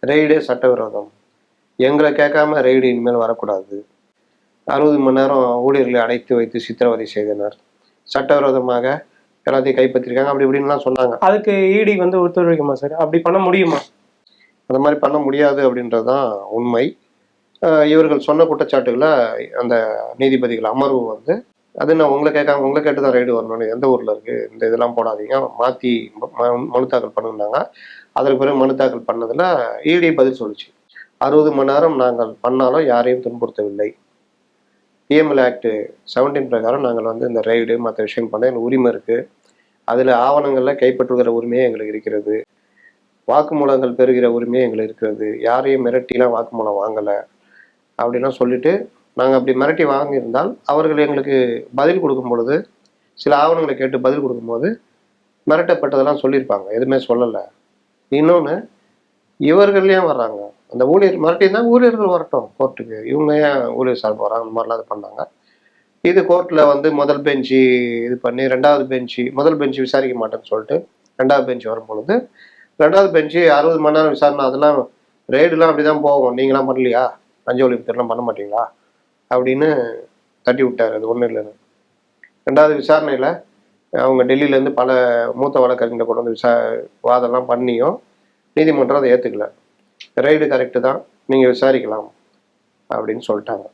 ரெய்டே சட்டவிரோதம், எங்களை கேட்காம ரெய்டு இனிமேல் வரக்கூடாது, 60 மணி நேரம் ஊழியர்களை அடைத்து வைத்து சித்திரவதை செய்தனர், சட்டவிரோதமாக எல்லாத்தையும் கைப்பற்றிருக்காங்க, அப்படி இப்படின்லாம் சொன்னாங்க. அதுக்கு இடி வந்து ஒத்துழைக்குமா சார்? அப்படி பண்ண முடியுமா? அந்த மாதிரி பண்ண முடியாது அப்படின்றது தான் உண்மை. இவர்கள் சொன்ன குற்றச்சாட்டுகளை அந்த நீதிபதிகள் அமர்வு வந்து, அது நான் உங்களை கேட்காம உங்களை கேட்டு தான் ரைடு வரணும்னு, எந்த ஊரில் இருக்குது, இந்த இதெல்லாம் போடாதீங்க, மாற்றி மனு தாக்கல் பண்ணுனாங்க. அதற்கு பிறகு மனு தாக்கல் பண்ணதில் இடி பதில் சொல்லிச்சு, 60 மணி நேரம் நாங்கள் பண்ணாலும் யாரையும் துன்புறுத்தவில்லை, பிஎம்எல் ஆக்ட் 17 பிரகாரம் நாங்கள் வந்து இந்த ரைடு மற்ற விஷயம் பண்ண எங்களுக்கு உரிமை இருக்குது, அதில் ஆவணங்களில் கைப்பற்றுகிற உரிமையே எங்களுக்கு இருக்கிறது, வாக்குமூலங்கள் பெறுகிற உரிமையே எங்களுக்கு இருக்கிறது, யாரையும் மிரட்டிலாம் வாக்குமூலம் வாங்கலை அப்படின்லாம் சொல்லிட்டு, நாங்கள் அப்படி மிரட்டி வாங்கியிருந்தால் அவர்கள் எங்களுக்கு பதில் கொடுக்கும் பொழுது, சில ஆவணங்களை கேட்டு பதில் கொடுக்கும்போது மிரட்டப்பட்டதெல்லாம் சொல்லியிருப்பாங்க, எதுவுமே சொல்லலை. இன்னொன்று, இவர்கள் ஏன் வர்றாங்க, அந்த ஊழியர் மிரட்டினா ஊழியர்கள் வரட்டும் கோர்ட்டுக்கு, இவங்க ஏன் ஊழியர் சார்பு வராங்க, அந்த மாதிரிலாம் இது பண்ணாங்க. இது கோர்ட்டில் வந்து முதல் பெஞ்சு இது பண்ணி, ரெண்டாவது பெஞ்சு, முதல் பெஞ்சு விசாரிக்க மாட்டேன்னு சொல்லிட்டு ரெண்டாவது பெஞ்சு வரும் பொழுது, ரெண்டாவது பெஞ்சு 60 மணி நேரம் விசாரணை, அதெல்லாம் ரெய்டுலாம் அப்படி தான் போகும், நீங்களாம் பண்ணலையா, லஞ்ச ஒழிப்புலாம் பண்ண மாட்டீங்களா அப்படின்னு தட்டி விட்டார். அது ஒன்றும் இல்லைன்னு. ரெண்டாவது விசாரணையில் அவங்க டெல்லியிலேருந்து பல மூத்த வழக்கறிஞரை கொண்டு வந்து வாதம்லாம் பண்ணியும் நீதிமன்றம் அதை ஏற்றுக்கல, ரைடு கரெக்டு தான், நீங்கள் விசாரிக்கலாம் அப்படின்னு சொல்லிட்டாங்க.